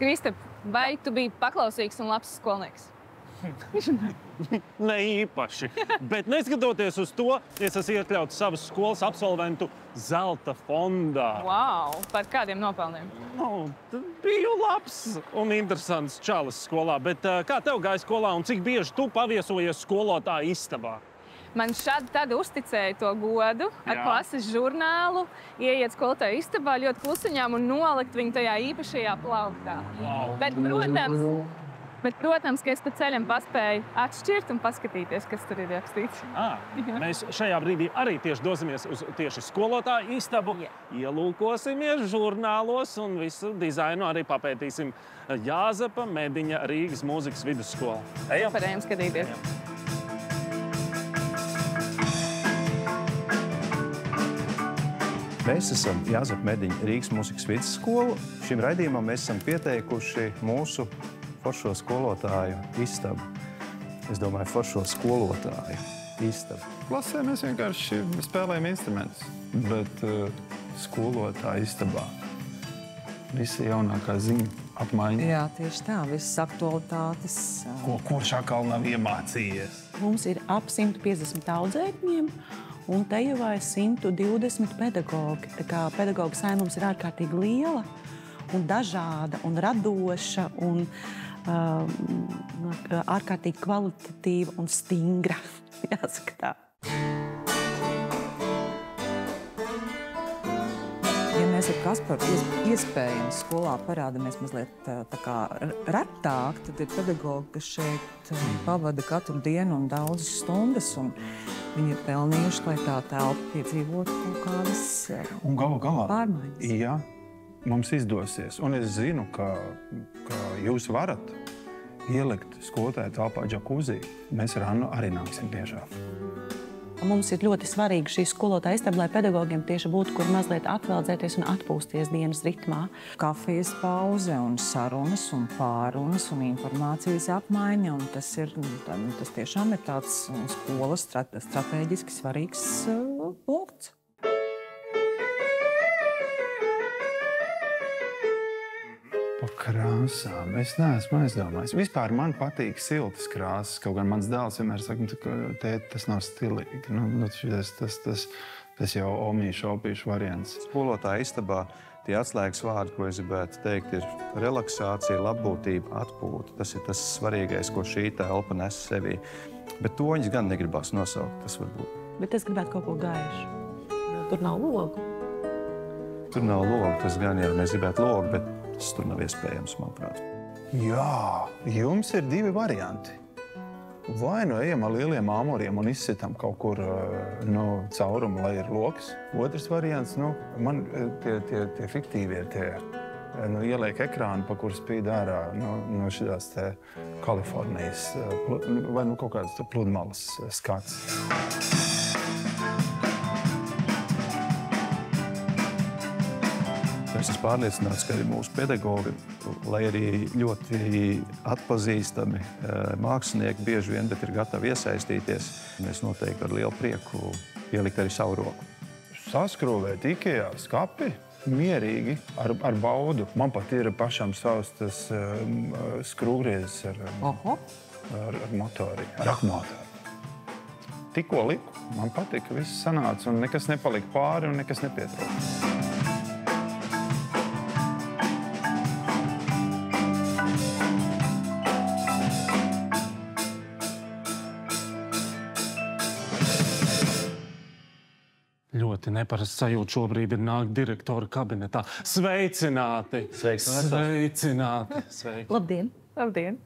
Kristap, vai tu biji paklausīgs un labs skolnieks? Ne īpaši, bet neskatoties uz to, es esmu iekļauts savas skolas absolventu zelta fondā. Wow, par kādiem nopelniem? Biju labs un interesants čalis skolā, bet kā tev gāja skolā un cik bieži tu paviesojies skolotāja istabā? Man šādi tad uzticēja to godu ar klases žurnālu, ieiet skolotāja istabā ļoti klusiņām un nolikt viņu tajā īpašajā plauktā. Wow. Bet, protams, ka es pa ceļam paspēju atšķirt un paskatīties, kas tur ir rakstīts. Mēs šajā brīdī arī tieši dosimies uz tieši skolotāju istabu. Ielūkosimies žurnālos un visu dizainu arī papētīsim Jāzepa Mediņa Rīgas mūzikas vidusskola. Ejam? Parējām skatīties. Mēs esam Jāzepa Mediņa Rīgas mūzikas vidusskola. Šim raidījumam mēs esam pieteikuši mūsu foršo skolotāju istabu. Es domāju, foršo skolotāju istabu. Klasē mēs vienkārši spēlējam instrumentus, bet skolotāju istabā visi jaunākā ziņa apmaiņa. Jā, tieši tā, visas aktualitātes. Kurš atkal nav iemācījies? Mums ir ap 150 audzēkņiem, un te jau ir 120 pedagogi. Tā kā pedagoga saima mums ir ārkārtīgi liela un dažāda un radoša un ārkārtīgi kvalitatīva un stingra. Jāsaka tā. Ja mēs ar Kasparu iespējams skolā parādamies mazliet tā kā retāk, tad ir pedagogi, kas šeit pavada katru dienu un daudzas stundas, un viņi ir pelnījuši, lai tā telpa piedzīvotu kaut kādas pārmaiņas. Jā, mums izdosies. Un es zinu, ka jūs varat ielikt skolotāju telpā džakuzī. Mēs ar Annu arī nāksim biežāk. Mums ir ļoti svarīgi šī skolotāja istaba, lai pedagogiem tieši būtu, kur mazliet atveldzēties un atpūsties dienas ritmā. Kafijas pauze un sarunas un pārunas un informācijas apmaiņa. Un tas tiešām ir tāds skolas strateģiski svarīgs punkts. Pa krāsām. Es neesmu aizdomājis. Vispār man patīk siltas krāsas. Kaut gan mans dēls vienmēr saka, tēt, tas nav stilīgi. Tas jau omīšu, opīšu variants. Skolotāja istabā tie atslēgas vārdi, ko es gribētu teikt, ir relaksācija, labbūtība, atpūta. Tas ir tas svarīgais, ko šī telpa nes sevī. Bet toņas gan negribās nosaukt, tas varbūt. Bet es gribētu kaut ko gaišu. Tur nav logu. Tur nav logu, tas gan jā, mēs gribētu logu, bet tas tur nav iespējams, manuprāt. Jā, jums ir divi varianti. Vai nu ejam ar lieliem āmuriem un izsitam kaut kur caurumu, lai ir loks. Otrs variants, man tie fiktīvie tie ieliek ekrānu, pa kur spīd ārā no šitās te Kalifornijas vai kaut kāds pludmales skats. Es esmu pārliecināts, ka arī mūsu pedagogi, lai arī ļoti atpazīstami mākslinieki bieži vien, bet ir gatavi iesaistīties, mēs noteikti ar lielu prieku ielikt arī savu roku. Saskrūvēt Ikejā skapi mierīgi ar baudu. Man pat ir pašam savs tas skrūvgriezis ar motori, ar akumuātoru. Tikko liku, man patika, viss sanāca un nekas nepalika pāri un nekas nepietrūka. Ļoti neparasts sajūta šobrīd ir nākt direktora kabinetā. Sveicināti! Sveicināti! Labdien! Labdien!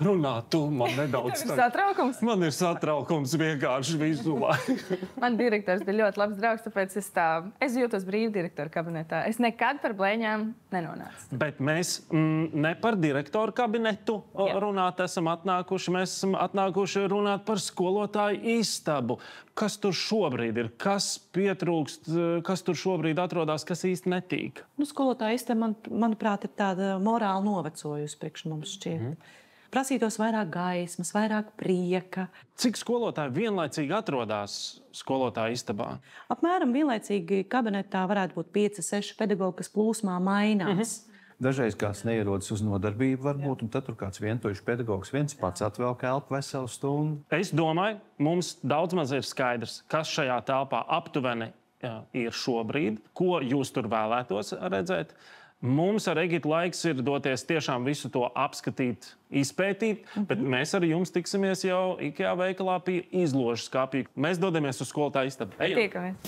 Runā tu man nedaudz. Satraukums? Man ir satraukums vienkārši visu laiku. Man direktors ir ļoti labs draugs, tāpēc es jūtos brīvi direktora kabinetā. Es nekad par blēņām nenonācu. Bet mēs ne par direktoru kabinetu runāt esam atnākuši. Mēs esam atnākuši runāt par skolotāju istabu. Kas tur šobrīd ir? Kas pietrūkst? Kas tur šobrīd atrodas? Kas īsti netīk? Skolotāja istaba, manuprāt, ir tāda morāli novecojusi priekš mums šķiet. Prasītos vairāk gaismas, vairāk prieka. Cik skolotāji vienlaicīgi atrodas skolotāja istabā? Apmēram vienlaicīgi kabinetā varētu būt 5-6 pedagogi, kas plūsmā mainās. Dažreiz kāds neierodas uz nodarbību, varbūt, un tad tur kāds vientuļš pedagogs viens pats atvelk elpu veselu stundu. Es domāju, mums daudz maz ir skaidrs, kas šajā telpā aptuveni ir šobrīd, ko jūs tur vēlētos redzēt. Mums ar Egitu laiks ir doties tiešām visu to apskatīt, izpētīt, bet mēs ar jums tiksimies jau IKEA veikalā pie izložas skapja. Mēs dodamies uz skolotāju istabu. Tiekamies.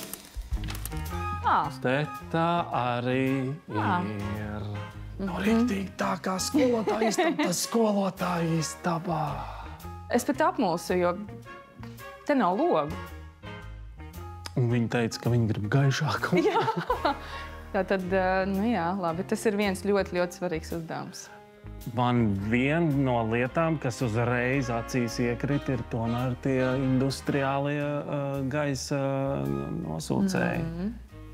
Te tā arī ir. Nu, riktīgi tā kā skolotāja istaba, tas skolotāja istabā. Es pat apmulsu, jo te nav logu. Un viņi teica, ka viņi grib gaišāku. Jā. Tātad, nu jā, labi, tas ir viens ļoti, ļoti svarīgs uzdevums. Man viena no lietām, kas uzreiz acīs iekrīt, ir tomēr tie industriālie gaisa nosūcēji.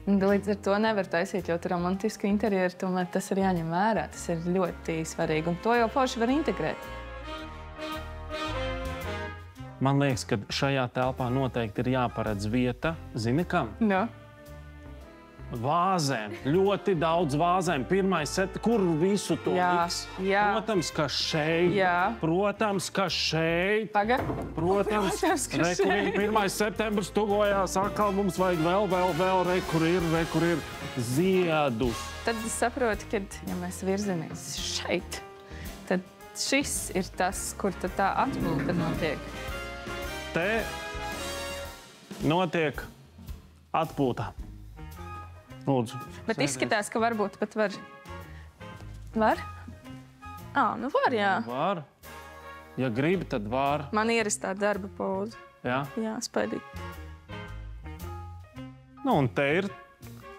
Līdz ar to nevar taisīt ļoti romantisku interjeru, tomēr tas ir jāņem vērā. Tas ir ļoti svarīgi, un to jau forši var integrēt. Man liekas, ka šajā telpā noteikti ir jāparedz vieta, zini kam? No. Vāzēm, ļoti daudz vāzēm. Pirmais set, kur visu to liks? Protams, ka šeit. Jā. Protams, ka šeit. Paga. Protams, ka šeit. 1. septembris tuvojās, atkal mums vajag vēl, kur ir ziedus. Tad es saprotu, ka, ja mēs virzamies šeit, tad šis ir tas, kur tad tā atpūta notiek. Te notiek atpūta. Lūdzu. Bet izskatās, ka varbūt pat var. Var? Nu var, jā. Var. Ja gribi, tad var. Man ierastā darba poza. Jā? Jā, spaidīgi. Nu, un te ir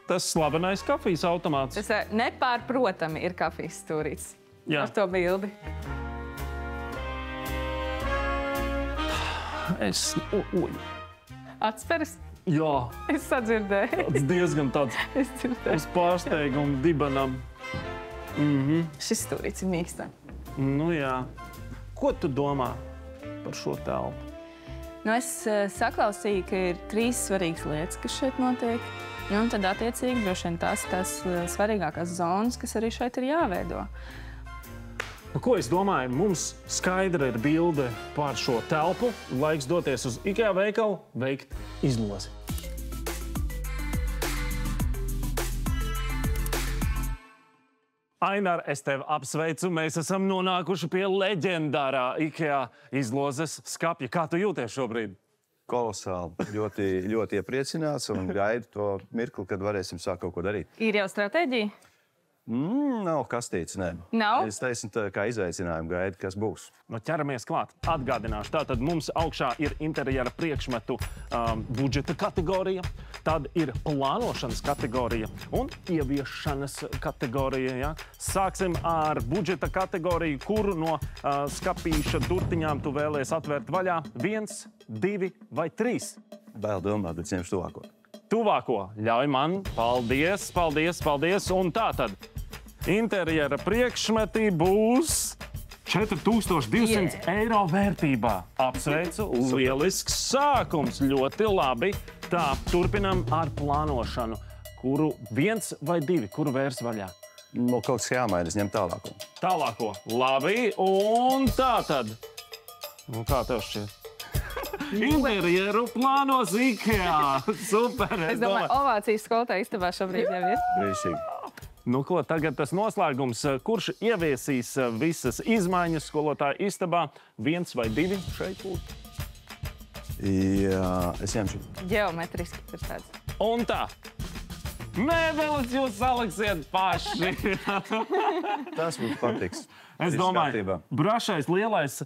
tas slavenais kafijas automāts. Tas nepārprotami ir kafijas stūrīts. Jā. Ar to bildi. Atsperas? Jā. Es sadzirdēju. Tas diezgan tāds Es dzirdēju. uz pārsteigumu dibenam. Šis stūrīts ir mīkstāk. Nu jā. Ko tu domā par šo telpu? Nu, es saklausīju, ka ir 3 svarīgas lietas, kas šeit notiek. Un tad, attiecīgi, droši vien tās svarīgākās zonas, kas arī šeit ir jāveido. Ko es domāju? Mums skaidra ir bilde par šo telpu. Laiks doties uz IKEA veikalu, veikt izlozi. Ainar, es tevi apsveicu. Mēs esam nonākuši pie leģendārā IKEA izlozes skapja. Kā tu jūties šobrīd? Kolosāli. Ļoti iepriecināts un gaidu to mirkli, kad varēsim sākt kaut ko darīt. Ir jau stratēģija? Nav kastīts, nē. Nav? Es teiksim, tā kā izaicinājumu gaidu, kas būs. Nu, ķeramies klāt. Atgādināšu, tātad mums augšā ir interjera priekšmetu budžeta kategorija, tad ir plānošanas kategorija un ieviešanas kategorija. Ja? Sāksim ar budžeta kategoriju, kuru no skapīša durtiņām tu vēlies atvērt vaļā. 1, 2 vai 3? Bail domāt, bet ņemšu tuvāko. Tuvāko. Ļauj man. Paldies, paldies, paldies. Un tā tad interjera priekšmetī būs 4200 eiro vērtībā. Apsveicu, lielisks sākums, ļoti labi. Tā, turpinam ar plānošanu. Kuru 1 vai 2, kuru vērs vaļā? Kaut kas jāmaina, es ņemu tālāko. Tālāko. Labi, un tā tad. Nu, kā tev šķiet? Interjeru plānos IKEA. Super. Es domāju, ovācijas skolotāja istabā šobrīd jau ir. Brīnišķīgi. Nu, ko tagad tas noslēgums? Kurš ieviesīs visas izmaiņas skolotāja istabā? 1 vai 2 šeit būtu? Jā, es ņemšu. Ģeometriski ir tāds. Un tā. Mēbeles jūs saliksiet paši. Tas mums patiks. Es domāju, brašais lielais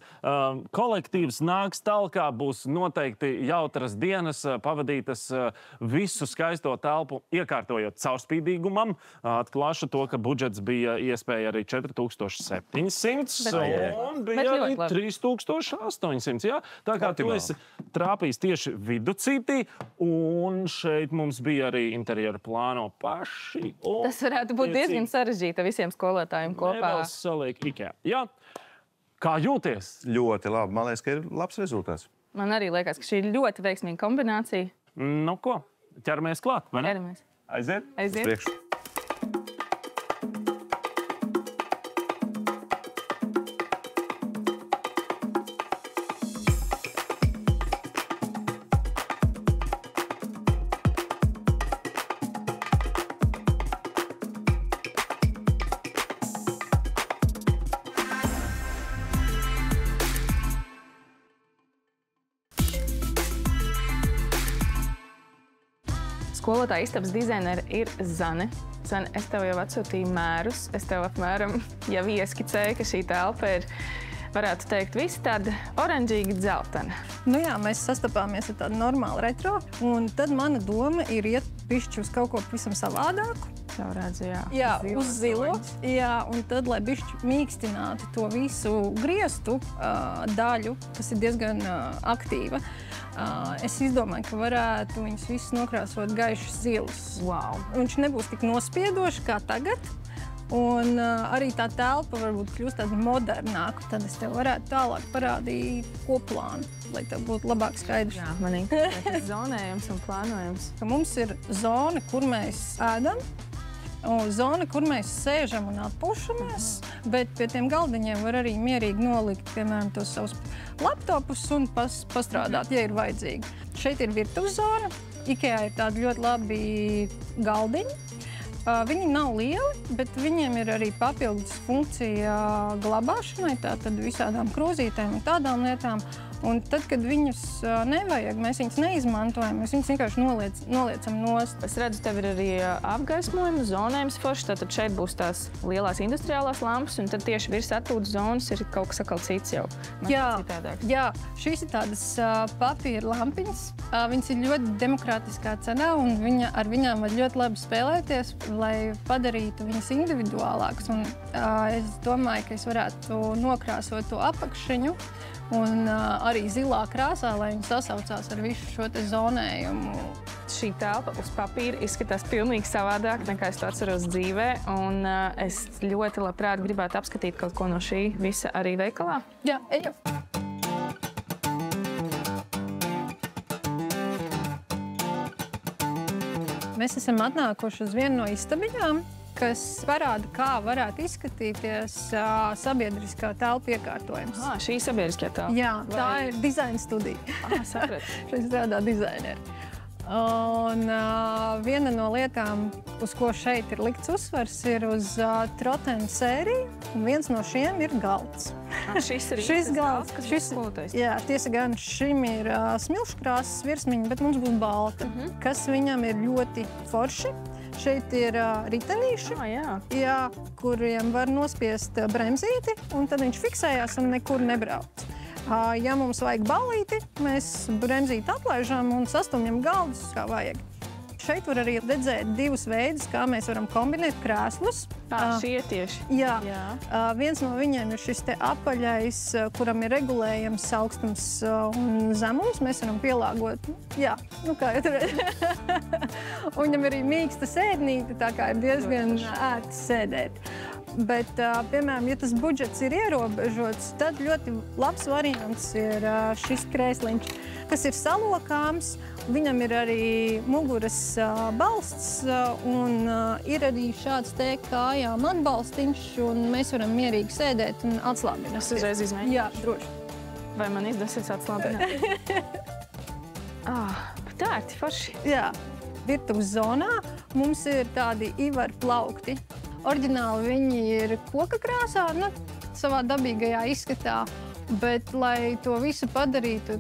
kolektīvs nāks talkā, būs noteikti jautras dienas, pavadītas visu skaisto telpu, iekārtojot caurspīdīgumam. Atklāšu to, ka budžets bija iespēja arī 4700 un bija arī 3800. Ja? Tā kā tu esi trāpījis tieši viducītī, un šeit mums bija arī interjera plāno paši. Tas varētu būt diezgan sarežģīti visiem skolotājiem kopā. Mēbeles saliek IKEA. Jā. Kā jūties? Ļoti labi. Man liekas, ka ir labs rezultāts. Man arī liekas, ka šī ir ļoti veiksmīga kombinācija. Nu ko, ķeramies klāt, vai ne? Ķeramies. Aiziet? Aiziet. Priekšu. skolotāja istabas dizainere ir Zane. Zane, es tev jau atsūtīju mērus. Es tev apmēram jau ieskicēju, ka šī telpa ir, varētu teikt, visi tāda oranžīga dzeltena. Nu jā, mēs sastapāmies ar tādu normālu retro, un tad mana doma ir iet bišķi uz kaut ko pavisam savādāku. Jau redzu, jā. Jā, uz zilo. Jā, un tad, lai bišķi mīkstinātu to visu griestu daļu, kas ir diezgan aktīva, es izdomāju, ka varētu viņus visus nokrāsot gaišus zilus. Wow. Viņš nebūs tik nospiedoši kā tagad, un arī tā telpa varbūt kļūst tāda modernāka. Tad es tev varētu tālāk parādīt koplānu, lai tev būtu labāk skaidrs. Jā, man interesē zonējums un plānojums. Mums ir zona, kur mēs ēdam, un zona, kur mēs sēžam un atpūšamies, bet pie tiem galdiņiem var arī mierīgi nolikt, piemēram, tos savus laptopus un pastrādāt, ja ir vajadzīgi. Šeit ir virtuves zona. IKEA ir tādi ļoti labi galdiņi. Viņi nav lieli, bet viņiem ir arī papildus funkcija glabāšanai, tātad visādām krūzītēm un tādām lietām. Un tad, kad viņus nevajag, mēs viņus neizmantojam, mēs viņus vienkārši noliecam nost. Es redzu, tev ir arī apgaismojuma, zonējums forši. Tātad šeit būs tās lielās industriālās lampas, un tad tieši virs atpūtas zonas ir kaut kas atkal cits jau. Jā, šīs ir tādas papīra lampiņas. Viņas ir ļoti demokrātiskā cenā, un ar viņām var ļoti labi spēlēties, lai padarītu viņas individuālākas. Un es domāju, ka es varētu nokrāsot to apakšiņu, un arī zilā krāsā, lai viņi sasaucās ar visu šo te zonējumu. Šī telpa uz papīra izskatās pilnīgi savādāk, nekā es to atceros dzīvē, un es ļoti labprāt gribētu apskatīt kaut ko no šī visa arī veikalā. Jā, ejam! Mēs esam atnākuši uz vienu no istabiņām, kas parāda, kā varētu izskatīties sabiedriskā telpa iekārtojums. Šī sabiedriskā telpa? Jā, tā ir dizaina studija. Sapratu. Šeit strādā dizaineri. Un viena no lietām, uz ko šeit ir likts uzsvars, ir uz trotenu sēriju, un viens no šiem ir galds. Šis ir galds, kas būs skolotais? Jā, tiesa gan šim ir smilškrāsas virsmiņa, bet mums būs balta, kas viņam ir ļoti forši. Šeit ir ritenīši, kuriem var nospiest bremzīti, un tad viņš fiksējās un nekur nebrauc. Ja mums vajag ballīti, mēs bremzīti atlaižam un sastumjam galdus, kā vajag. Šeit var arī redzēt divus veidus, kā mēs varam kombinēt krēslus. Šie tieši? Jā. Viens no viņiem ir šis te apaļais, kuram ir regulējams augstums un zemums. Mēs varam pielāgot, kā jau tur un viņam arī mīksta sēdnīte, tā kā ir diezgan ērti sēdēt. Bet, piemēram, ja tas budžets ir ierobežots, tad ļoti labs variants ir šis krēsliņš, kas ir salokāms. Viņam ir arī muguras balsts un ir arī šāds te kājām atbalstiņš, un mēs varam mierīgi sēdēt un atslābināt. Es uzreiz izmēģināšu. Jā, droši. Vai man izdosies atslābināt? Pat ērti, forši. Jā. Virtuves zonā mums ir tādi ivaru plaukti. Oriģināli viņi ir koka krāsā, savā dabīgajā izskatā, bet, lai to visu padarītu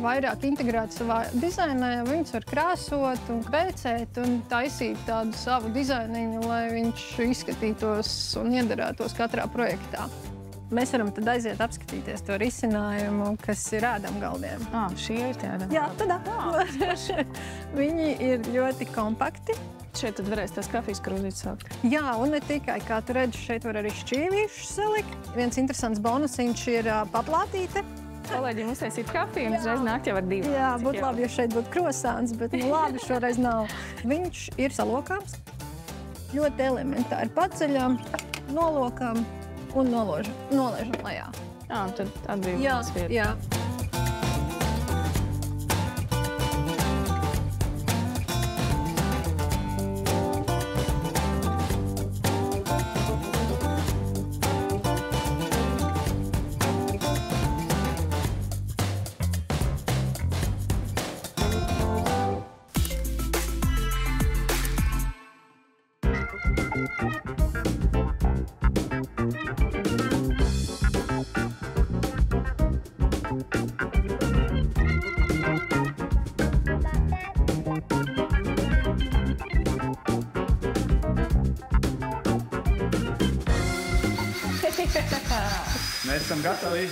vairāk integrētu savā dizainā, viņus var krāsot un pēcēt un taisīt tādu savu dizainiņu, lai viņš izskatītos un iedarētos katrā projektā. Mēs varam tad aiziet apskatīties to risinājumu, kas ir ēdamgaldiem. Šie ir tie ēdamgaldi? Jā, tādā. Viņi ir ļoti kompakti. Šeit tad varēs tās kafijas krūzītes sākt. Jā, un ne tikai, kā tu redzi, šeit var arī šķīvīšus salikt. Viens interesants bonusiņš ir paplātīte. Kolēģiem uztaisīt kafiju un uzreiz nākt jau ar divām. Jā, būtu labi, ja šeit būtu krosāns, bet labi, šoreiz nav. Viņš ir salokāms, ļoti elementāri paceļam, nolokam un nolaižam lejā. Un tad atbrīvot vietu. Jā. esam gatavi.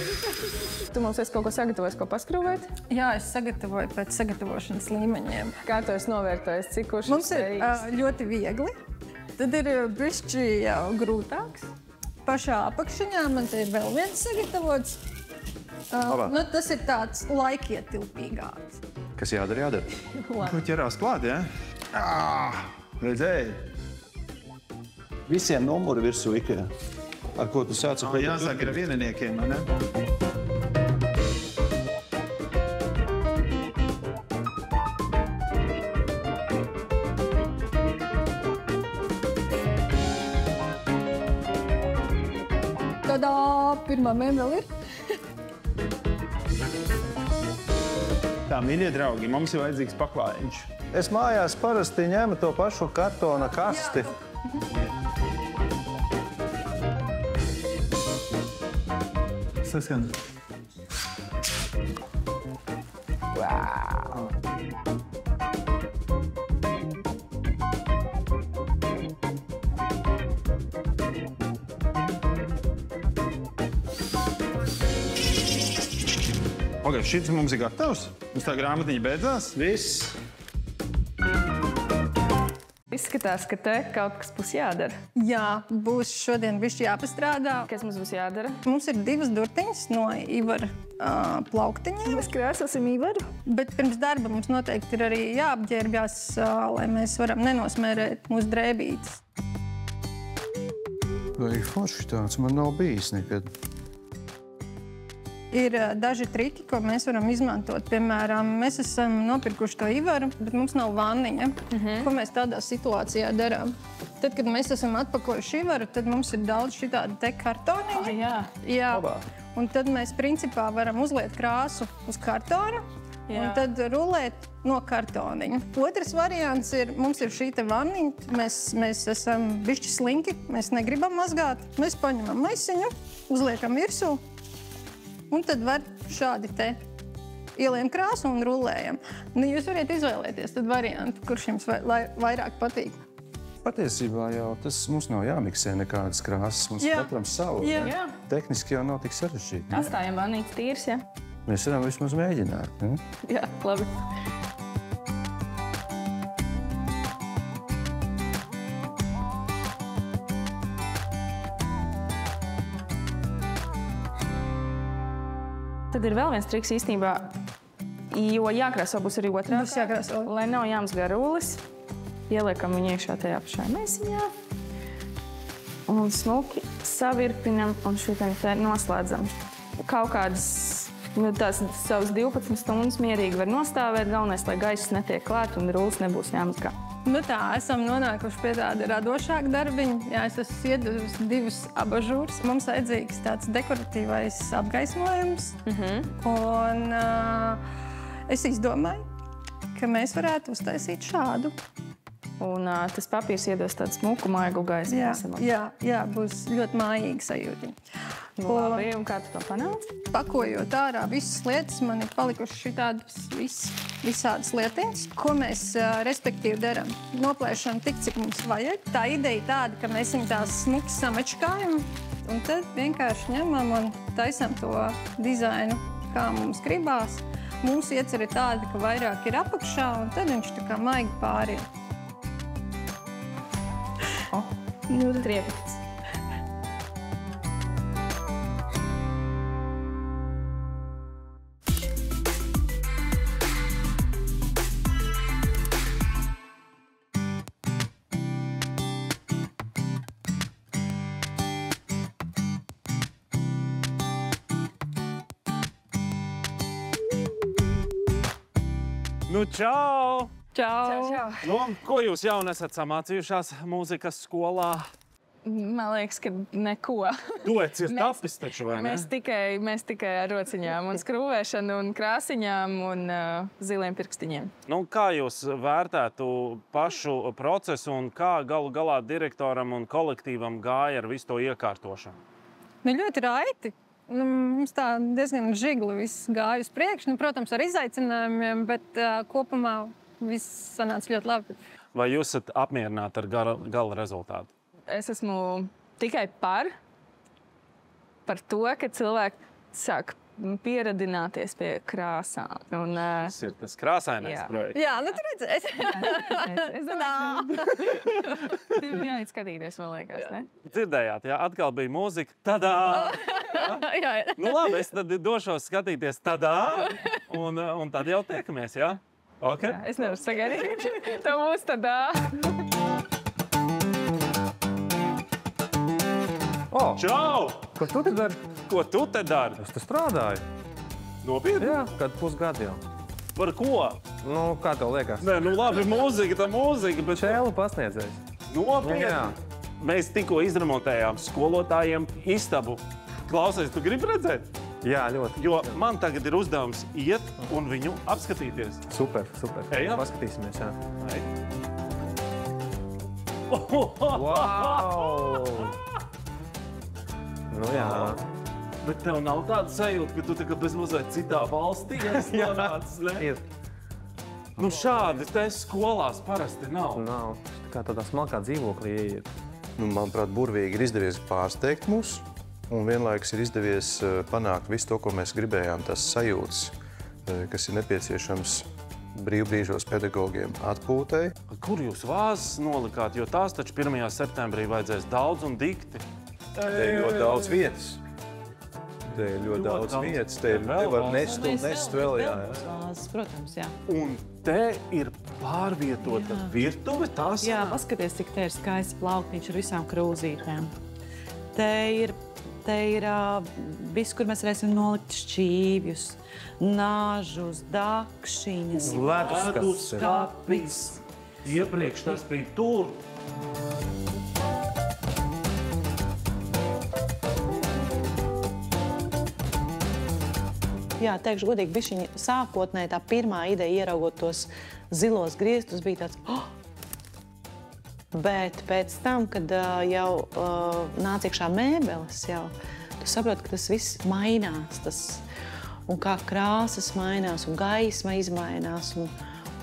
Tu mums esi kaut ko sagatavojis, ko paskrūvēt? Jā, es sagatavoju pēc sagatavošanas līmeņiem. Kā tu esi novērtējis, cik kurš Mums ir ļoti viegli. Tad ir bišķi jau grūtāks. Pašā apakšiņā man te ir vēl viens sagatavots. Tas ir tāds laikietilpīgāks. Kas jādara, jādara. Ko ķerās klāt, ja? Redzēji? Visiem numuri virsū ikajā. Ar ko tu sāci? Jāsāk ar vieniniekiem, ne? Tadā! Pirmā mēm vēl ir. Tā, mīļie draugi, mums ir vajadzīgs paklājiņš. Es mājās parasti ņemu to pašu kartona kasti. Saskan. Wow! Pagaid, šis mums ir gatavs? Mums tā grāmatiņa beidzās? Viss. Izskatās, ka te kaut kas būs jādara. Jā, būs šodien bišķi jāpastrādā. Kas mums būs jādara? Mums ir 2 durtiņas no Ivara plauktiņiem. Mēs krāsosim Ivaru. Bet pirms darba mums noteikti ir arī jāapģērbjās, lai mēs varam nenosmērēt mūsu drēbītes. Vai forši tāds man nav bijis nekad. Ir daži triki, ko mēs varam izmantot. Piemēram, mēs esam nopirkuši to Ivaru, bet mums nav vanniņa. Ko mēs tādā situācijā darām? Tad, kad mēs esam atpakojuši Ivaru, tad mums ir daudz šitādi te kartoniņi. Jā. Un tad mēs principā varam uzliet krāsu uz kartona un tad rulēt no kartoniņa. Otrs variants ir, mums ir šī te vanniņa, mēs esam bišķi slinki, mēs negribam mazgāt. Mēs paņemam maisiņu, uzliekam virsū. Un tad var šādi te ieliekam krāsu un rulējam. Jūs varat izvēlēties tad variantu, kurš jums vairāk patīk. Patiesībā jau tas mums nav jāmiksē nekādas krāsas. Mums katram savu. Jā. Tehniski jau nav tik sarežģīti. Atstājam vanītes tīrs, ja? Mēs varam vismaz mēģināt. Ne? Jā, labi. Tad ir vēl viens triks īstenībā, jo jākrāso būs arī otrā. Būs jākrāso. Lai nav jāmazgā rullis, ieliekam viņu iekšā tajā pašā maisiņā un smuki savirpinam un šitiem te noslēdzam. Kaut kādas tās savas 12 stundas mierīgi var nostāvēt, galvenais, lai gaiss netiek klāt un rullis nebūs jāmazgā. Tā, esam nonākuši pie tāda radošāka darbiņa. Jā, es esmu iedevusi 2 abažūras. Mums vajadzīgs tāds dekoratīvais apgaismojums. Un es izdomāju, ka mēs varētu uztaisīt šādu. Un tas papīrs iedos tādu smuku, maigu gaismu. Jā, būs ļoti mājīga sajūtiņa. Labi, un kā tu to panāc? Pakojot ārā visas lietas, man ir palikušas šitādas visādas lietiņas, ko mēs respektīvi darām. Noplēšam tik, cik mums vajag. Tā ideja tāda, ka mēs viņu tās smuki samačkājam, un tad vienkārši ņemam un taisam to dizainu, kā mums gribās. Mums iecer ir tāda, ka vairāk ir apakšā, un tad viņš tā kā maigi pāriet. Triepits. Čau! Čau! Ko jūs jau esat samācījušās mūzikas skolā? Man liekas, ka neko. Duets ir tapis taču, vai ne? Mēs tikai ar rociņām un skrūvēšanu un krāsiņām un ziliem pirkstiņiem. Kā jūs vērtētu pašu procesu un kā galu galā direktoram un kolektīvam gāja ar visu to iekārtošanu? Ļoti raiti. Mums tā diezgan žigli viss gāja uz priekšu. Protams, ar izaicinājumiem, bet kopumā viss sanāca ļoti labi. Vai jūs esat apmierināti ar gala rezultātu? Es esmu tikai par. par to, ka cilvēki sāk pieradināties pie krāsām. Un, Tas ir tas krāsainais projekts. Jā, nu tu redzēsi. es domāju, ka tev jāiet skatīties, man liekas, ne? Dzirdējāt, jā, atkal bija mūzika. Tadā! Jā. Nu labi, es tad došos skatīties tadā, un tad jau tiekamies, jā? Okay? Jā, es nevaru sagaidīt. Tev būs tādā. Čau! Ko tu te dari? Ko tu te dari? Es te strādāju. Nopietni? Jā, kādu pusgadu jau. Par ko? Nu, kā tev liekas? Nē, nu labi, mūzika, tā mūzika, bet... Čēlu pasniedzējs. Nopietni? Jā. Mēs tikko izremontējām skolotājiem istabu. Klausies, tu gribi redzēt? Jā, ļoti. Jo man tagad ir uzdevums iet un viņu apskatīties. Super, super. Ejam? Paskatīsimies, jā. Wow! Nu jā. Bet tev nav tāda sajūta, ka tu tā kā bez mazliet citā valstī esi nonācis, ne? Ir. Nu šādi te skolās parasti nav. Nav. Tā kā tādā smalkā dzīvoklī ieiet. Nu, manuprāt, burvīgi ir izdevies pārsteigt mūs, un vienlaikus ir izdevies panākt visu to, ko mēs gribējām, tas sajūtas, kas ir nepieciešams brīvbrīžos pedagogiem atpūtei. Kur jūs vāzes nolikāt, jo tās taču 1. septembrī vajadzēs daudz un dikti? Te ir ļoti daudz vietas. Te ir ļoti daudz vietas. Te var nest un nest vēl, jā. Protams, jā. Un te ir pārvietota virtuve, tās? Jā, paskaties, cik te ir skaists plauktiņš ar visām krūzītēm. Te ir viss, kur mēs varēsim nolikt šķīvjus, nažus, dakšiņas, leduskapis. Iepriekš tas bija tur. Jā, teikšu godīgi, bišķiņi sākotnēji tā pirmā ideja ieraugot tos zilos griestus bija tāds, bet pēc tam, kad jau nāca iekšā mēbeles, tu saproti, ka tas viss mainās, un kā krāsas mainās, un gaisma izmainās, un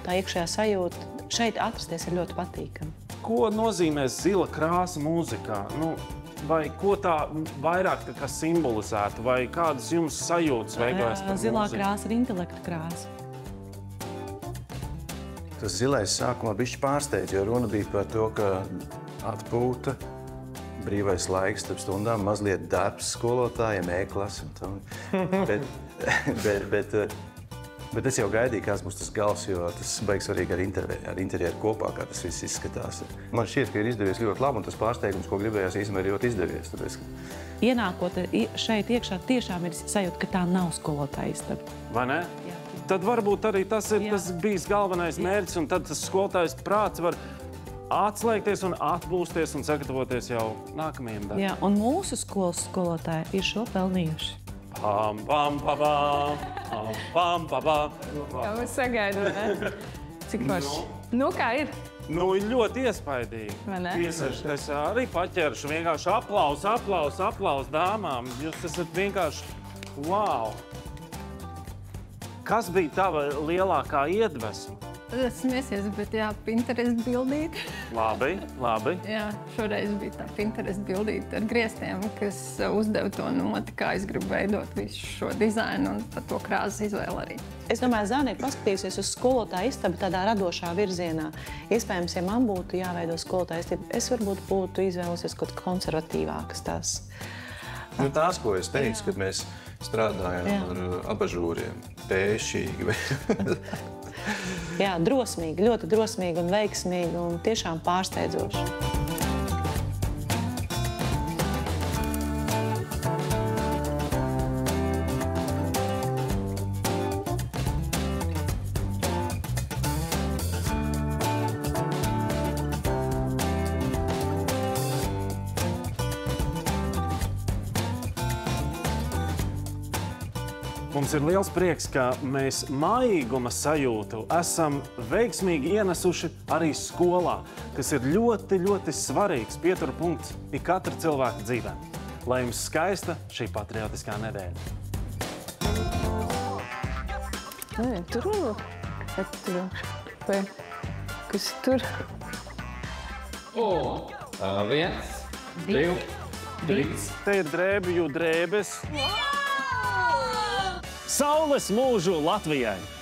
tā iekšējā sajūta šeit atrasties ir ļoti patīkami. Ko nozīmē zila krāsa mūzikā? Vai ko tā vairāk tā kā simbolizētu, vai kādas jums sajūtas veidojas par mūziku? Zilā krāsa ir intelekta krāsa. Tas zilais sākumā bišķi pārsteidz, jo runa bija par to, ka atpūta, brīvais laiks starp stundām, mazliet darbs skolotājiem, e-klasi un tam. Bet es jau gaidīju, kāds būs tas gals, jo tas baigs svarīgi ar interjeru kopā, kā tas viss izskatās. Man šķiet, ka ir izdevies ļoti labi, un tas pārsteigums, ko gribējās, īstenībā ir ļoti izdevies. Tāpēc, Ienākot šeit iekšā, tiešām ir sajūta, ka tā nav skolotāja istaba. Vai ne? Jā. Tad varbūt arī tas ir tas bijis galvenais mērķis, un tad tas skolotājs prāts var atslēgties un atpūsties un sagatavoties jau nākamajiem darbiem. Jā, un mūsu skolas skolotāji ir šo pelnījuši. Pam, pam, pam, pam, pam. Jā, mēs sagaidām, ne? Cik forši. Nu, kā ir? Ir ļoti iespaidīgi. Vai ne? Es arī paķeršu vienkārši aplaus dāmām. Jūs esat vienkārši wow. Kas bija tava lielākā iedvesma? Smiesies, bet jā, Pinterest bildīt. Labi. Jā, šoreiz bija tā Pinterest bildīt ar griestiem, kas uzdeva to noti, kā es gribu veidot visu šo dizainu un par to krāsas izvēli arī. Es domāju, Zāne ir paskatījusies uz skolotāju istabu tādā radošā virzienā. Iespējams, ja man būtu jāveido skolotāju istabu, es varbūt būtu izvēlusies kaut konservatīvākas tās. Tās, ko es teicu, kad mēs strādājām ar abažūriem, pēšīgi. Jā, drosmīgi, ļoti drosmīgi un veiksmīgi un tiešām pārsteidzoši. Mums ir liels prieks, ka mēs mājīguma sajūtu esam veiksmīgi ienesuši arī skolā, kas ir ļoti, ļoti svarīgs pietura punkts ik katra cilvēka dzīvē. Lai jums skaista šī patriotiskā nedēļa. Kas tur? 1, 2, Te ir drēbju drēbes. Saules mūžu Latvijai!